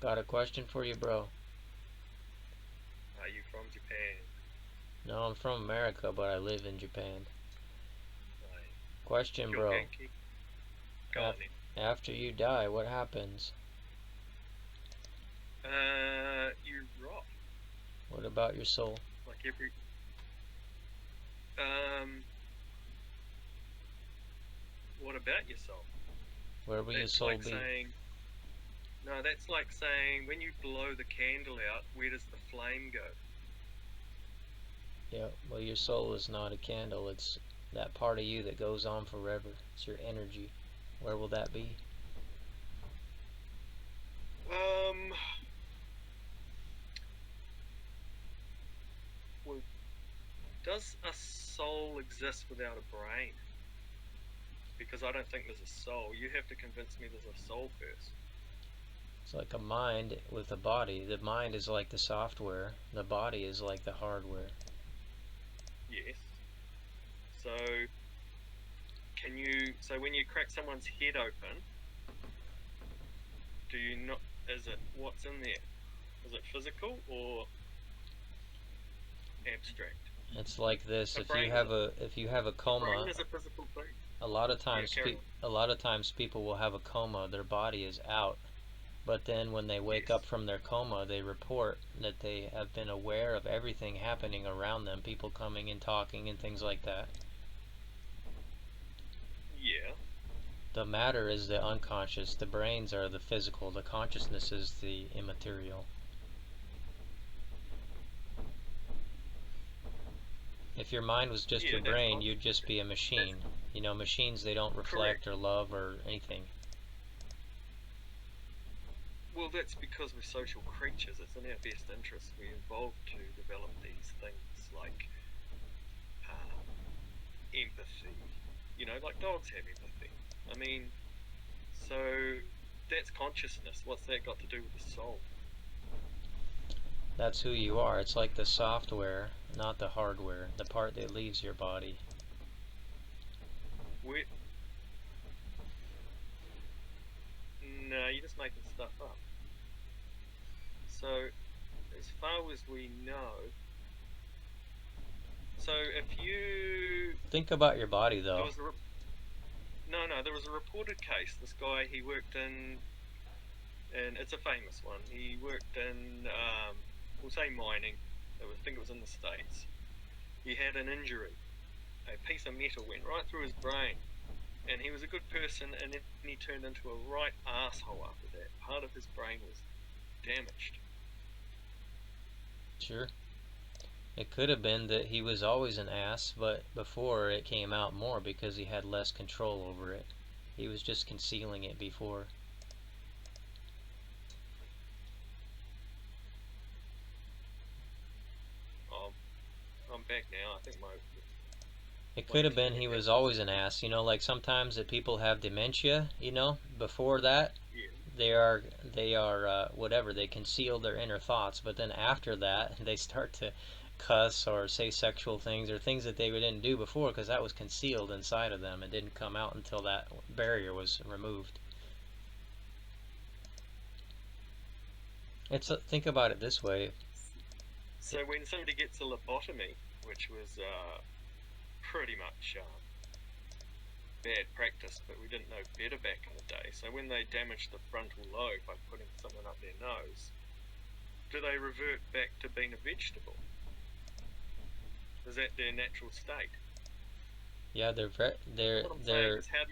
Got a question for you, bro. Are you from Japan? No, I'm from America, but I live in Japan. Like, Question, your bro. Genki? Go Af on then. After you die, what happens? You rot. What about your soul? Like every, um, what about yourself? Where will your That's soul like be? saying, no, that's like saying when you blow the candle out, where does the flame go? Yeah, well, your soul is not a candle. It's that part of you that goes on forever. It's your energy. Where will that be? Um, well, does a soul exist without a brain? Because I don't think there's a soul. You have to convince me there's a soul first. It's like a mind with a body. The mind is like the software. The body is like the hardware. Yes. So so when you crack someone's head open, do you not, is it, what's in there? Is it physical or abstract? It's like this. A brain is If you have a a brain coma, is a physical thing. Yeah, carry on. a lot of times people will have a coma. Their body is out, but then when they wake up Yes. from their coma, they report that they have been aware of everything happening around them, people coming and talking and things like that. Yeah. The matter is the unconscious, the brains are the physical, the consciousness is the immaterial. If your mind was just Yeah, your that's brain, you'd consciousness. just be a That's machine. You know, machines, they don't reflect correct. or love or anything. Well, that's because we're social creatures. It's in our best interest. We evolved to develop these things like um, empathy. Like dogs have empathy. I mean, so that's consciousness. What's that got to do with the soul? That's who you are. It's like the software, not the hardware, the part that leaves your body. We No, you're just making stuff up. So, as far as we know, so if you Think about your body there though. was a no, no, there was a reported case. This guy, he worked and it's a famous one. He worked in, we'll say mining. I think it was in the States. He had an injury. A piece of metal went right through his brain, and he was a good person. And then he turned into a right asshole after that. Part of his brain was damaged. Sure. It could have been that he was always an ass, but before it came out more because he had less control over it. He was just concealing it before. Um, I'm back now. I think It my could have been internet he was happened. always an ass. You know, like sometimes that people have dementia, you know, before that Yeah. they are whatever, they conceal their inner thoughts, but then after that they start to cuss or say sexual things or things that they didn't do before because that was concealed inside of them. It didn't come out until that barrier was removed. Think about it this way. So when somebody gets a lobotomy, which was pretty much bad practice, but we didn't know better back in the day. So when they damage the frontal lobe by putting something up their nose, do they revert back to being a vegetable? Is that their natural state? Yeah, What I'm saying they're is, how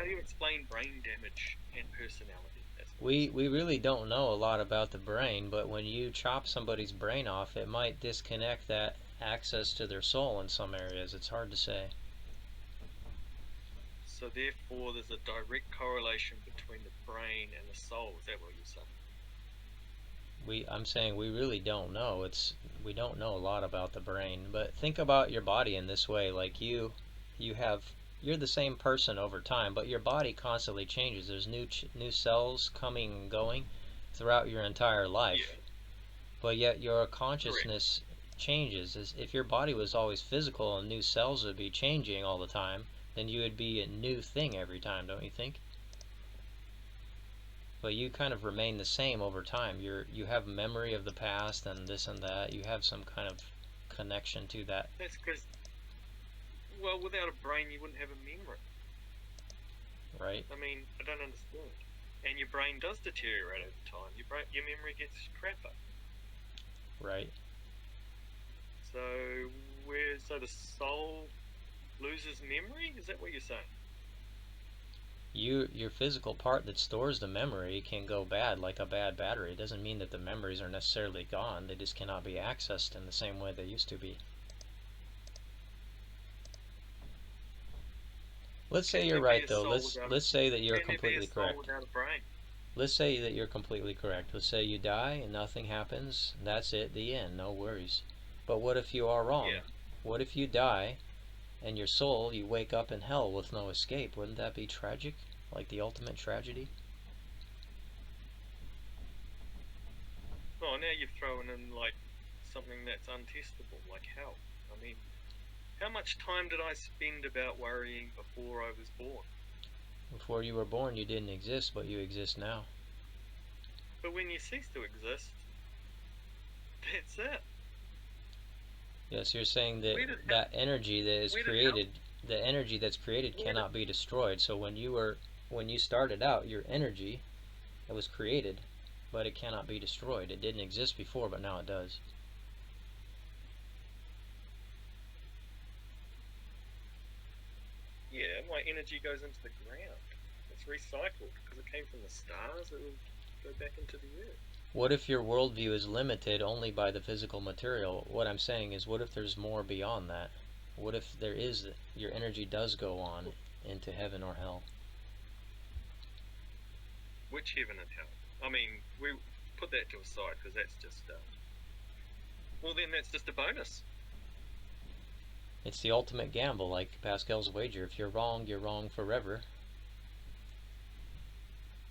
do you explain brain damage and personality? That's what I'm we saying. really don't know a lot about the brain, but when you chop somebody's brain off, it might disconnect that access to their soul in some areas. It's hard to say. So therefore, there's a direct correlation between the brain and the soul. Is that what you're saying? I'm saying we really don't know. We don't know a lot about the brain, but think about your body in this way. Like you have you're the same person over time, but your body constantly changes. There's new cells coming and going throughout your entire life. Yeah, But yet your correct. consciousness changes. As if your body was always physical and new cells would be changing all the time, then you would be a new thing every time, don't you think? but you kind of remain the same over time. You have memory of the past and this and that. You have some kind of connection to that. That's because, well, without a brain, you wouldn't have a memory. Right? I mean, I don't understand. And your brain does deteriorate over time. Your memory gets crapper. Right. So the soul loses memory? Is that what you're saying? Your physical part that stores the memory can go bad, like a bad battery. It doesn't mean that the memories are necessarily gone. They just cannot be accessed in the same way they used to be. Let's say Can you're there be right a though. soul Let's without a let's say that you're Can there be a completely soul correct. without a brain? Let's say that you're completely correct. Let's say you die and nothing happens. That's it, the end. No worries. But what if you are wrong? Yeah. What if you die and your soul, you wake up in hell with no escape? Wouldn't that be tragic? Like the ultimate tragedy? Oh, now you've thrown in like something that's untestable, like hell. I mean, how much time did I spend about worrying before I was born? Before you were born, you didn't exist, but you exist now. But when you cease to exist, that's it. Yes, you're saying that Where did hell? that energy that is Where did hell? created, the energy that's created Where did, cannot be destroyed. So when you started out, your energy, it was created, but it cannot be destroyed. It didn't exist before, but now it does. yeah, my energy goes into the ground. It's recycled because it came from the stars. It will go back into the earth. What if your worldview is limited only by the physical material? What I'm saying is, what if there's more beyond that? What if there is, your energy does go on into heaven or hell? Which heaven and hell? I mean, we put that to a side because that's just. Well, then that's just a bonus. It's the ultimate gamble, like Pascal's wager. If you're wrong forever.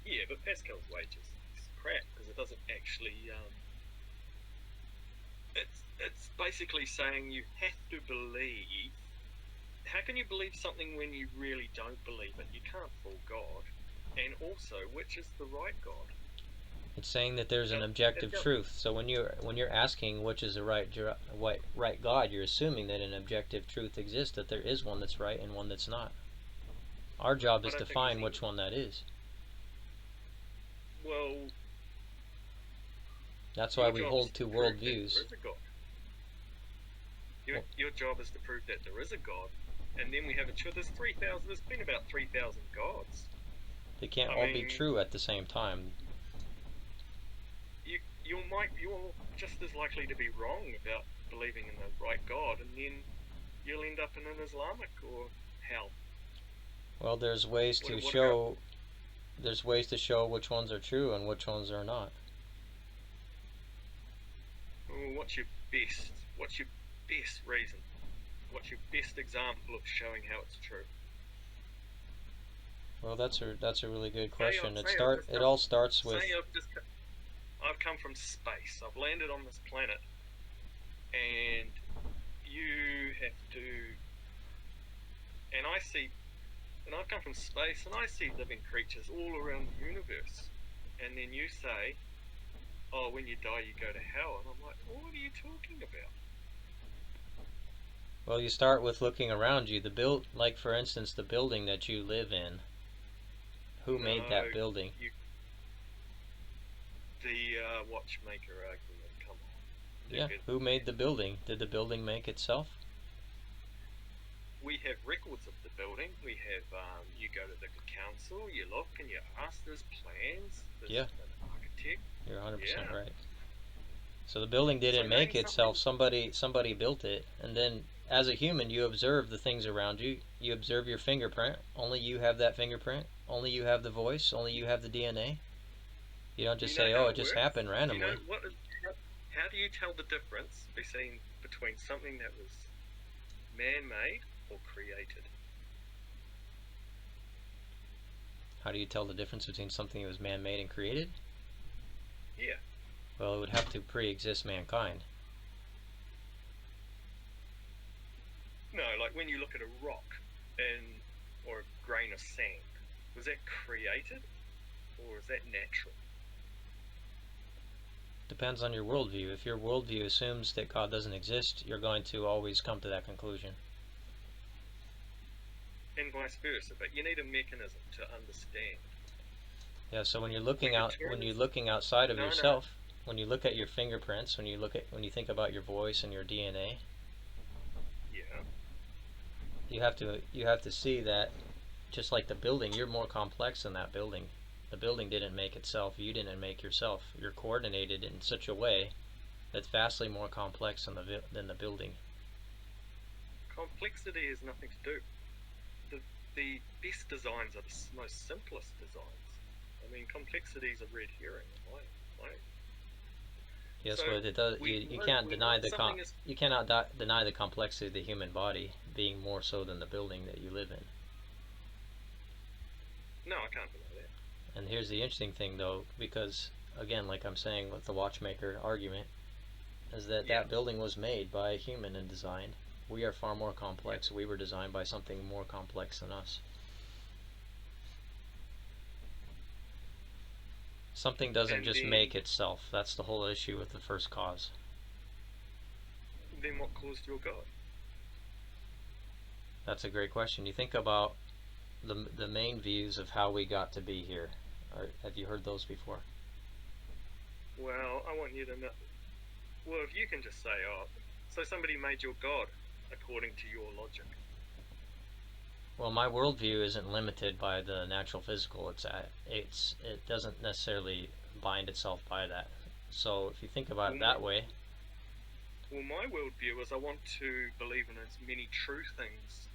Yeah, but Pascal's wages is crap because it doesn't actually. It's basically saying you have to believe. How can you believe something when you really don't believe it? You can't fool God. And also, which is the right God? It's saying that there's an It, objective it, truth. So when you're asking which is the right God, you're assuming that an objective truth exists, that there is one that's right and one that's not. Our job I is to don't think there's find any. which one that is. Well, That's why your we job is hold to two prove that there worldviews. is a God. Your, Well, your job is to prove that there is a God. And then we have a choice. There's been about 3,000 gods. they can't I all be mean, true at the same time. you're just as likely to be wrong about believing in the right God, and then you'll end up in an Islamic or hell. Well, What, what about there's ways to show which ones are true and which ones are not. what's your best? What's your best reason? What's your best example of showing how it's true? Well, that's a really good Say, I- question. say I've just It come. all starts with. Say I've come from space. I've landed on this planet, and you have to. And I see, and I've come from space, and I see living creatures all around the universe. And then you say, "Oh, when you die, you go to hell," and I'm like, "What are you talking about?" Well, you start with looking around you. Like for instance, the building that you live in. Who made No, that building? you, the watchmaker argument. Come on, Yeah, Dickhead. who made the building? Did the building make itself? We have records of the building. We have, you go to the council, you look and you ask, there's plans, there's Yeah, an architect. you're 100% Yeah. right. So the building So didn't name make itself. something. Somebody built it, and then as a human, you observe the things around you. You observe your fingerprint. Only you have that fingerprint. Only you have the voice. Only you have the DNA. You don't Do just you know say, "Oh, how it it just works? happened Do you know randomly." how do you tell the difference between something that was man-made or created? How do you tell the difference between something that was man-made and created? Yeah. Well, it would have to pre-exist mankind. No, like when you look at a rock or a grain of sand, was that created or is that natural? Depends on your worldview. If your worldview assumes that God doesn't exist, you're going to always come to that conclusion. And vice versa, but you need a mechanism to understand. Yeah, so when you're We determine. looking outside of No, no. yourself, when you look at your fingerprints, when you think about your voice and your DNA, Yeah. you have to see that just like the building, you're more complex than that building. The building didn't make itself, you didn't make yourself. You're coordinated in such a way that's vastly more complex than the building. Complexity has nothing to do. The, the best designs are the most simplest designs. I mean, complexity is a red herring. Why? Yes, So but it does. You can't we deny know something is. you cannot deny the complexity of the human body being more so than the building that you live in. No, I can't deny that. And here's the interesting thing, though, because again, like I'm saying with the watchmaker argument, is that Yeah. that building was made by a human and designed. We are far more Yeah. complex. We were designed by something more complex than us. Something doesn't And just make itself. That's the whole issue with the first cause. then what caused your God? That's a great question. You think about the main views of how we got to be here. Have you heard those before? Well, I want you to know. Well, if you can just say, oh, so somebody made your God according to your logic. Well, my worldview isn't limited by the natural physical. It doesn't necessarily bind itself by that. So if you think about it that way, Well, my worldview is I want to believe in as many true things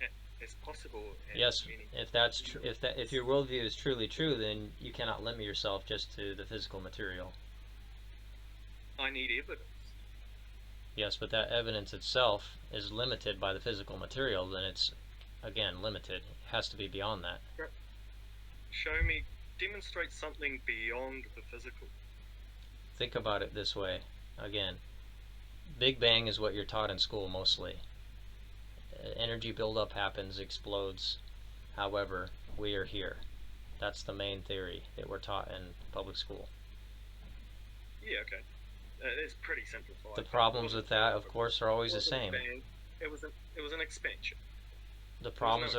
as possible. And yes, many, if that's true, if your worldview is truly true, then you cannot limit yourself just to the physical material. I need evidence. Yes, but that evidence itself is limited by the physical material, then it's again limited. It has to be beyond that. Show me, demonstrate something beyond the physical. Think about it this way. Again, Big Bang is what you're taught in school mostly. Energy buildup happens, explodes. However, we are here. That's the main theory that we're taught in public school. Yeah, okay. It's pretty simplified. The problems with that, of course, are always the same. It was an expansion. The problems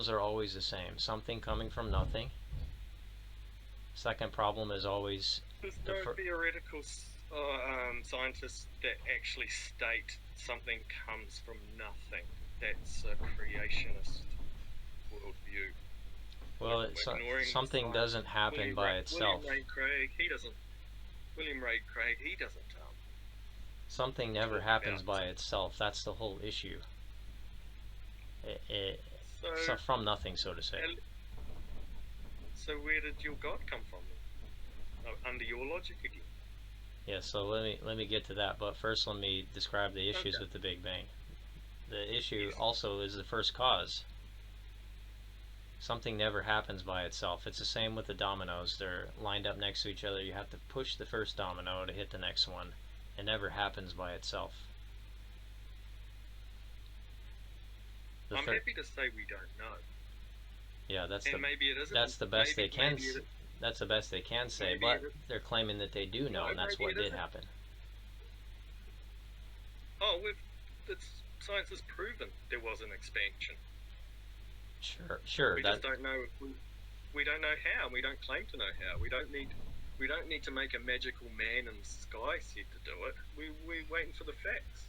are always the same. Something coming from nothing. Second problem is always there's no theoretical scientists that actually state something comes from nothing. That's a creationist worldview. Well, something doesn't happen by itself. William Ray Craig, he doesn't. Something never happens by itself. That's the whole issue. So from nothing, so to say. So where did your God come from? Under your logic again. Yeah, so let me get to that, but first let me describe the issues with the Big Bang. The issue also is the first cause. Something never happens by itself. It's the same with the dominoes. They're lined up next to each other. You have to push the first domino to hit the next one. It never happens by itself. I'm happy to say we don't know. Yeah, maybe it isn't. That's the best they can. That's the best they can say, but they're claiming that they do know, and that's what did happen. Oh, science has proven there was an expansion. Sure. We just don't know. We don't know how. We don't claim to know how. We don't need to make a magical man in the sky said to do it. We're waiting for the facts.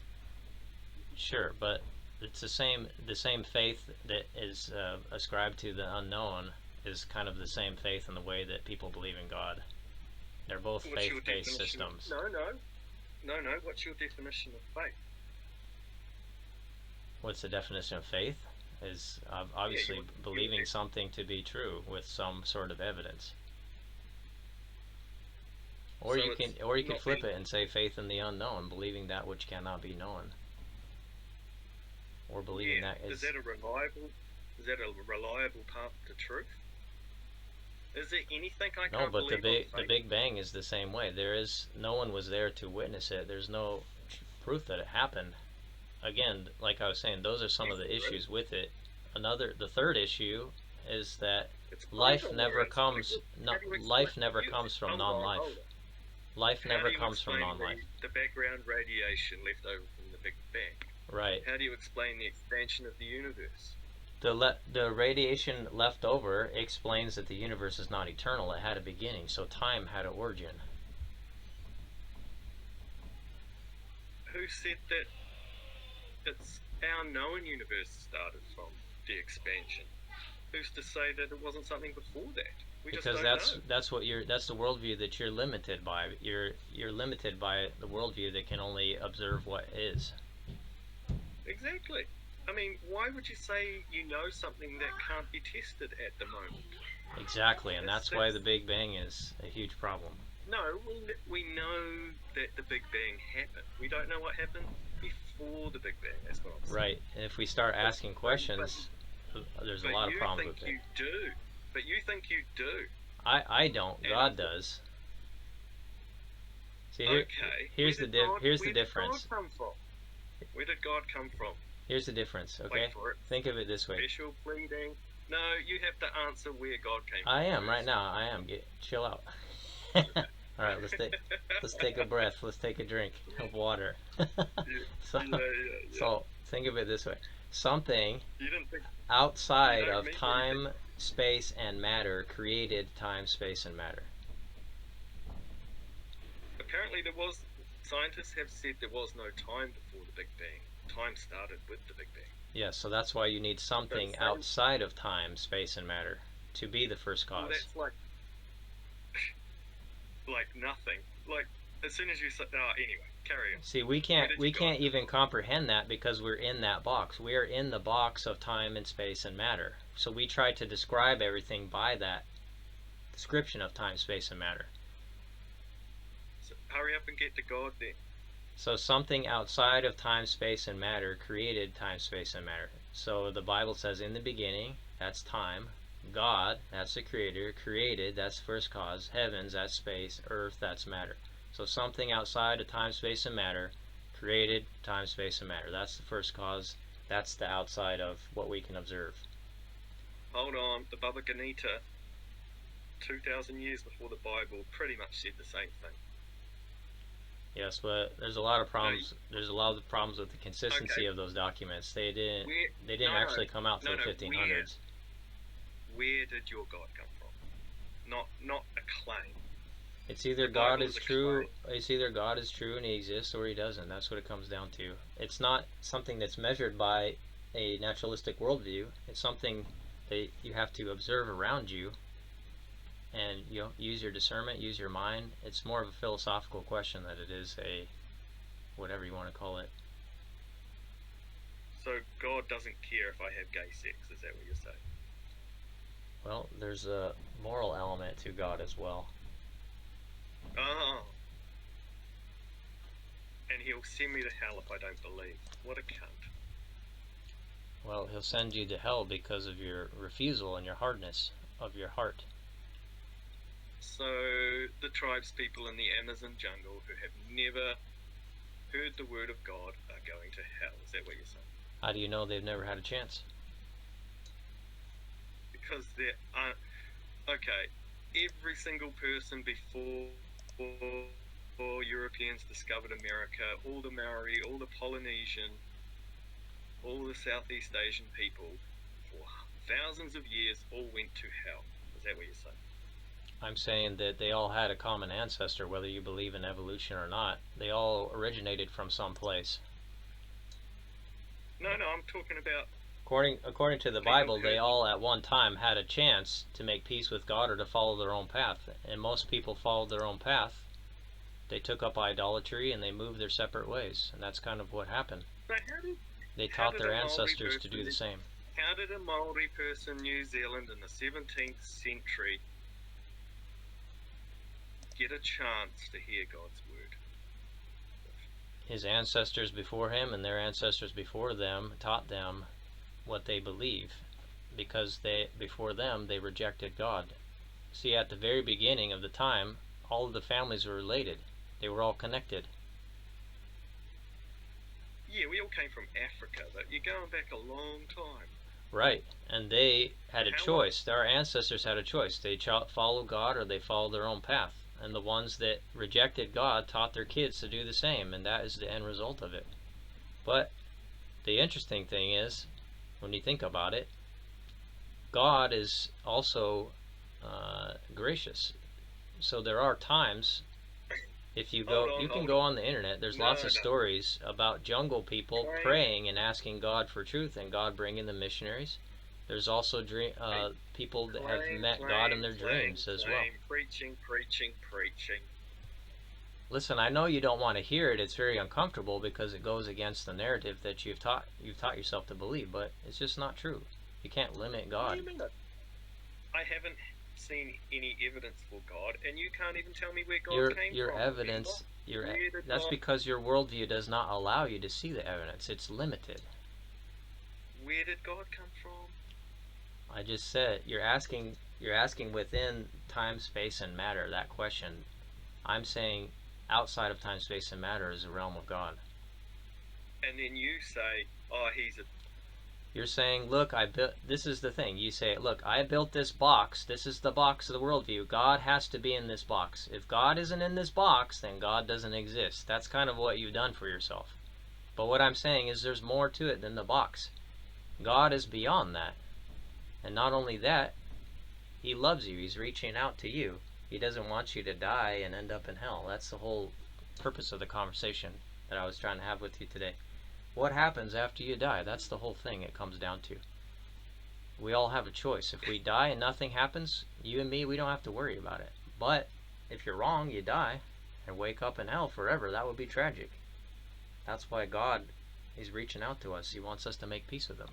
Sure, but it's the same faith that is ascribed to the unknown is kind of the same faith in the way that people believe in God. They're both faith-based systems. No. What's your definition of faith? What's the definition of faith? Is obviously believing something to be true with some sort of evidence. Or you can flip it and say faith in the unknown, believing that which cannot be known. Or believing that is that a reliable path to truth? Is there anything I can't believe? No, but the Big Bang is the same way. No one was there to witness it. There's no proof that it happened. Again, like I was saying, those are some of the issues with it. The third issue is that It's Life both never worries. comes. How No, do you explain? life never comes from Hold non-life. on. Life How do never you comes from explain non-life. the background radiation left over from the Big Bang? Right. How do you explain the expansion of the universe? The radiation left over explains that the universe is not eternal. It had a beginning, so time had an origin. Who said that it's our known universe started from the expansion? Who's to say that it wasn't something before that? We just Because don't know. that's the worldview that you're limited by. You're limited by the worldview that can only observe what is. Exactly. I mean, why would you say you know something that can't be tested at the moment? Exactly, and that's why the That's Big Bang is a huge problem. no. We know that the Big Bang happened. We don't know what happened before the Big Bang. That's what I'm saying. Right, and if we start But asking but questions, there's a but lot of you problems think with it. you do. But you think you do. I don't. And God does. See, okay, here's the where did God difference. come from? Where did God come from? Here's the difference. Wait Okay, for it. think of it this way. Special pleading. No, you have to answer where God came I from am right first. now. I am. Chill out. All right, let's take a breath. Let's take a drink of water. Yeah, so, yeah. so think of it this way: something You didn't think you outside don't of mean what you think. time, space, and matter created time, space, and matter. Apparently, there was. Scientists have said there was no time before the Big Bang. Time started with the Big Bang. Yes, so that's why you need So the something same. outside of time, space, and matter to be the first Well, cause. that's like nothing. Like as soon as you say, oh, anyway, carry on. See, Where did we you God can't come even from? comprehend that because we're in that box. We are in the box of time and space and matter. So we try to describe everything by that description of time, space, and matter. So hurry up and get to God then. So something outside of time, space, and matter created time, space, and matter. So the Bible says in the beginning, that's time. God, that's the creator. Created, that's first cause. Heavens, that's space. Earth, that's matter. So something outside of time, space, and matter created time, space, and matter. That's the first cause. That's the outside of what we can observe. Hold on, the Baba Ganita, 2,000 years before the Bible, pretty much said the same thing. Yes, but there's a lot of No, problems. There's a lot of problems with the consistency okay. of those documents. They didn't. Where? They didn't actually come out till the No. 1500s. Where did your God come from? Not a claim. It's either The God Bible is is a true. claim. It's either God is true and He exists, or He doesn't. That's what it comes down to. It's not something that's measured by a naturalistic worldview. It's something that you have to observe around you, and use your discernment, use your mind. It's more of a philosophical question than it is a whatever you want to call it. So God doesn't care if I have gay sex. Is that what you're saying? Well, there's a moral element to God as well. Oh. And he'll send me to hell if I don't believe. What a cunt. Well, He'll send you to hell because of your refusal and your hardness of your heart. So the tribes people in the Amazon jungle who have never heard the word of God are going to hell. Is that what you're saying? How do you know they've never had a chance? Because there are okay. Every single person before Europeans discovered America, all the Maori, all the Polynesian, all the Southeast Asian people, for thousands of years, all went to hell. Is that what you're saying? I'm saying that they all had a common ancestor, whether you believe in evolution or not. They all originated from some place. No, I'm talking about According to the Bible, they all at one time had a chance to make peace with God or to follow their own path. And most people followed their own path. They took up idolatry and they moved their separate ways. And that's kind of what happened. So they taught their ancestors to do the same. How did a Maori person in New Zealand in the 17th century get a chance to hear God's word? His ancestors before him and their ancestors before them taught them what they believe, because before them they rejected God. See, at the very beginning of the time, all of the families were related. They were all connected. Yeah, we all came from Africa, but you're going back a long time. Right. And they had a How? choice. Our ancestors had a choice. They follow God or they follow their own path. And the ones that rejected God taught their kids to do the same, and that is the end result of it. But the interesting thing is, when you think about it, God is also gracious. So there are times, if you Hold go, on, you can hold go on. on the internet, there's lots No, of no. stories about jungle people Claim, praying and asking God for truth and God bringing them missionaries. There's also hey, people that have claim, met God in claim, their claim, dreams as well. claim. Preaching, preaching, preaching. Listen, I know you don't want to hear it. It's very uncomfortable because it goes against the narrative that you've taught yourself to believe, but it's just not true. You can't limit What do God. you mean? I haven't seen any evidence for God, and you can't even tell me where God came Your from. Remember? evidence, Where did that's God? because your worldview does not allow you to see the evidence. It's limited. Where did God come from? I just said you're asking within time, space, and matter that question. I'm saying outside of time, space, and matter is the realm of God. And then you say, "Oh, he's a." You're saying, look, I built. This is the thing. You say, look, I built this box. This is the box of the worldview. God has to be in this box. If God isn't in this box, then God doesn't exist. That's kind of what you've done for yourself. But what I'm saying is, there's more to it than the box. God is beyond that, and not only that, He loves you. He's reaching out to you. He doesn't want you to die and end up in hell. That's the whole purpose of the conversation that I was trying to have with you today. What happens after you die? That's the whole thing it comes down to. We all have a choice. If we die and nothing happens, you and me, we don't have to worry about it. But if you're wrong, you die and wake up in hell forever. That would be tragic. That's why God, He's reaching out to us. He wants us to make peace with Him.